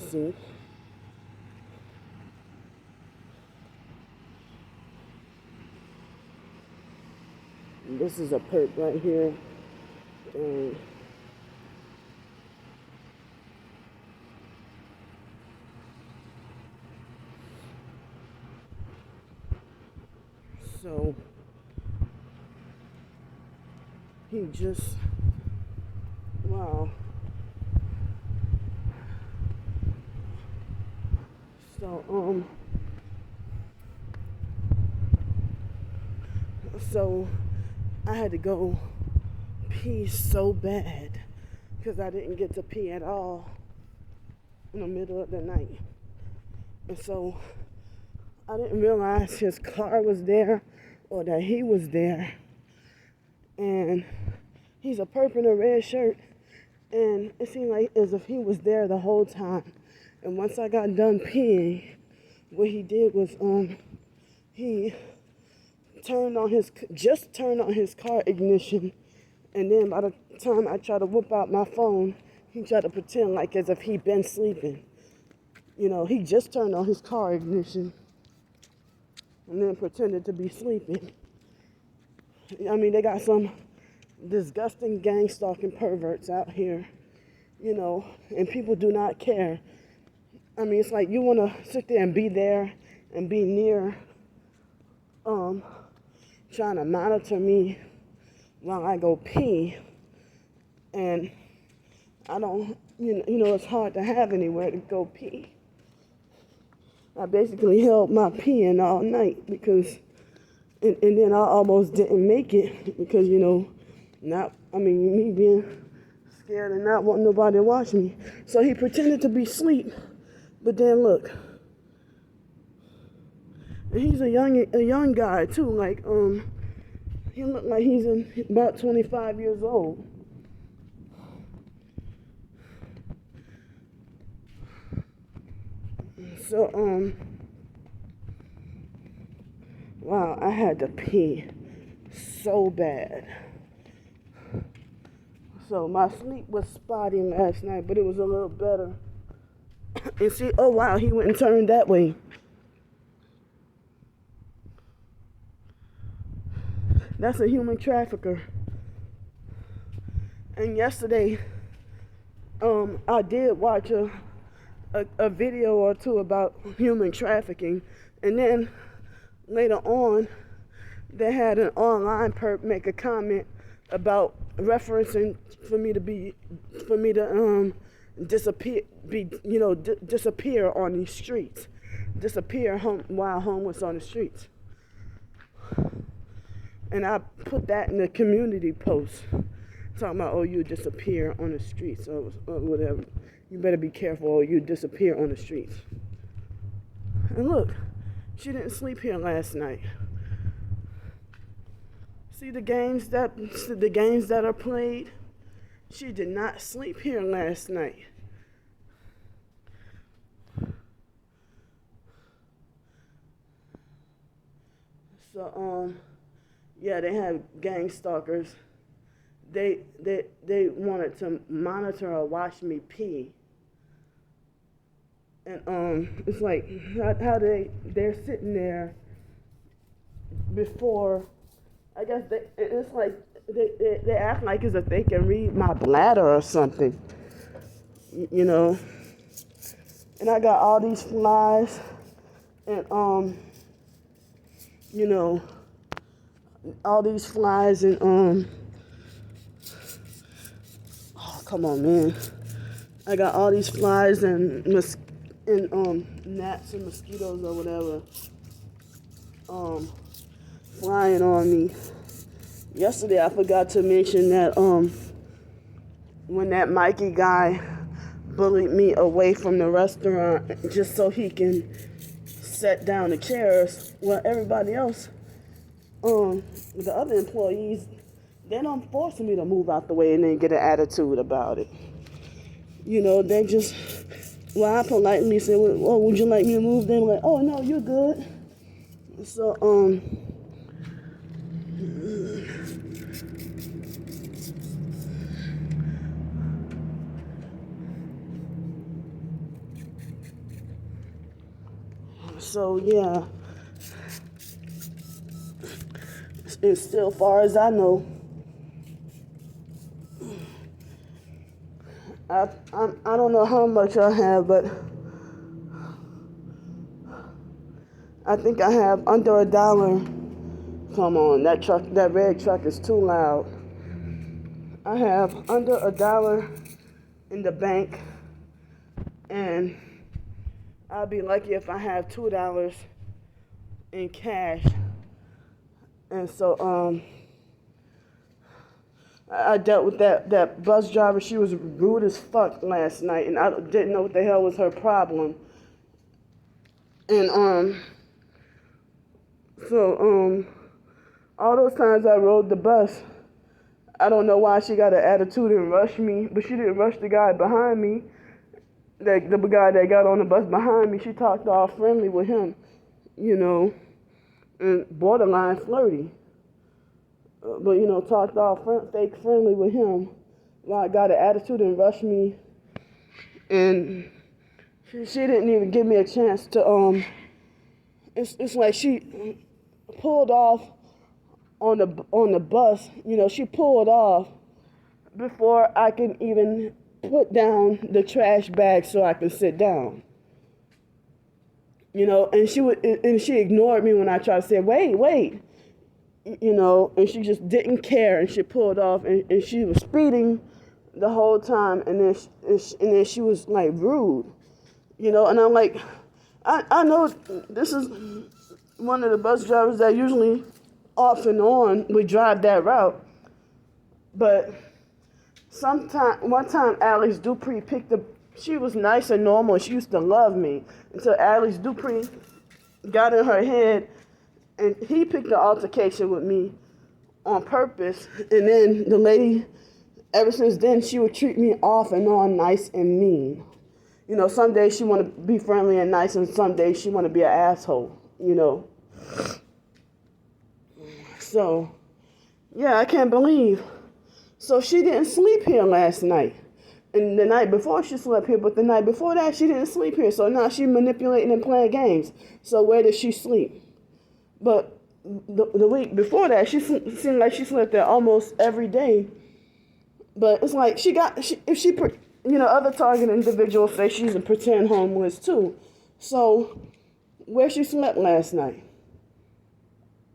see. This is a perp right here. And so he just, wow. So, so I had to go pee so bad because I didn't get to pee at all in the middle of the night. And so I didn't realize his car was there or that he was there. And he's a perp in a red shirt. And it seemed like as if he was there the whole time. And once I got done peeing, what he did was he just turned on his car ignition, and then by the time I tried to whip out my phone, he tried to pretend like as if he'd been sleeping. You know, he just turned on his car ignition and then pretended to be sleeping. I mean, they got some disgusting gang stalking perverts out here, you know, and people do not care. I mean, it's like you want to sit there and be near, trying to monitor me while I go pee, and I don't, you know, it's hard to have anywhere to go pee. I basically held my peeing all night because, and then I almost didn't make it because, you know, me being scared and not wanting nobody to watch me. So he pretended to be asleep, but then look, and he's a young guy too. Like he looked like he's about 25 years old. So wow, I had to pee so bad. So my sleep was spotty last night, but it was a little better. And see, oh wow, he went and turned that way. That's a human trafficker. And yesterday, I did watch a video or two about human trafficking, and then later on, they had an online perp make a comment about referencing for me to disappear on these streets, while homeless on the streets. And I put that in the community post, talking about, oh, you disappear on the streets or whatever. You better be careful or you disappear on the streets. And look, she didn't sleep here last night. See the games that are played? She did not sleep here last night. So yeah, they have gang stalkers. They wanted to monitor or watch me pee. And it's like how they're sitting there before. I guess it's like they act like as if they can read my bladder or something, you know. And I got all these flies, and you know, all these flies and oh come on, man! I got all these flies and gnats and mosquitoes or whatever flying on me. Yesterday I forgot to mention that when that Mikey guy bullied me away from the restaurant just so he can set down the chairs, well, everybody else, the other employees, they don't force me to move out the way and then get an attitude about it. You know, they just, well, I politely said, oh, would you like me to move? They were like, oh, no, you're good. So, So yeah, it's still far as I know. I don't know how much I have, but I think I have under $1. Come on, that red truck is too loud. I have under $1 in the bank, and I'll be lucky if I have $2 in cash. And so I dealt with that bus driver. She was rude as fuck last night, and I didn't know what the hell was her problem. And all those times I rode the bus, I don't know why she got an attitude and rushed me, but she didn't rush the guy behind me. The guy that got on the bus behind me, she talked all friendly with him, and borderline flirty. But, talked all fake friendly with him. While I got an attitude and rushed me. And she didn't even give me a chance to, it's like she pulled off on the bus. She pulled off before I can even put down the trash bag so I can sit down. And she ignored me when I tried to say, wait. And she just didn't care, and she pulled off, and she was speeding the whole time, and then she was like rude, and I'm like, I know this is one of the bus drivers that usually off and on would drive that route, but one time Alex Dupree she was nice and normal, and she used to love me, until Alex Dupree got in her head. And he picked an altercation with me on purpose. And then the lady, ever since then, she would treat me off and on nice and mean. Some days she want to be friendly and nice, and some days she want to be an asshole, So, yeah, I can't believe. So she didn't sleep here last night. And the night before she slept here, but the night before that she didn't sleep here. So now she's manipulating and playing games. So where does she sleep? But the week before that, she seemed like she slept there almost every day. But it's like other target individuals say she's a pretend homeless too. So where she slept last night?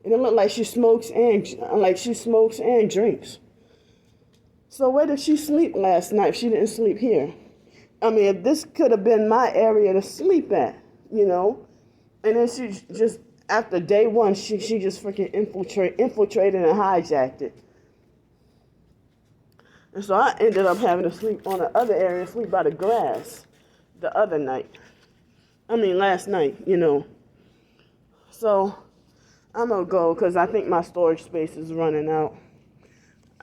It looked like she smokes and drinks. So where did she sleep last night if she didn't sleep here? I mean, if this could have been my area to sleep at, and then she just. After day one, she just freaking infiltrated and hijacked it. And so I ended up having to sleep on the other area, sleep by the grass the other night. Last night, So I'm going to go because I think my storage space is running out.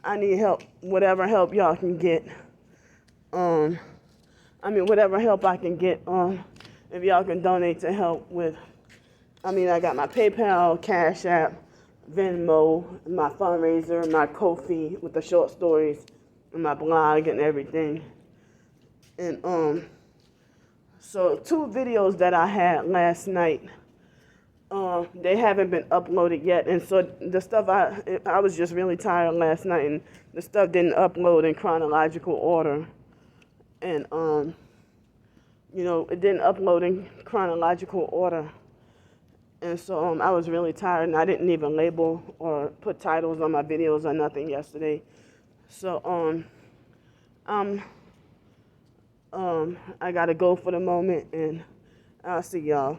I need help, whatever help y'all can get. Whatever help I can get. If y'all can donate to help with. I got my PayPal, CashApp, Venmo, my fundraiser, my Ko-fi with the short stories, and my blog and everything. And so 2 videos that I had last night, they haven't been uploaded yet. And so the stuff I was just really tired last night, and the stuff didn't upload in chronological order. And it didn't upload in chronological order. And so I was really tired, and I didn't even label or put titles on my videos or nothing yesterday. So I gotta go for the moment, and I'll see y'all.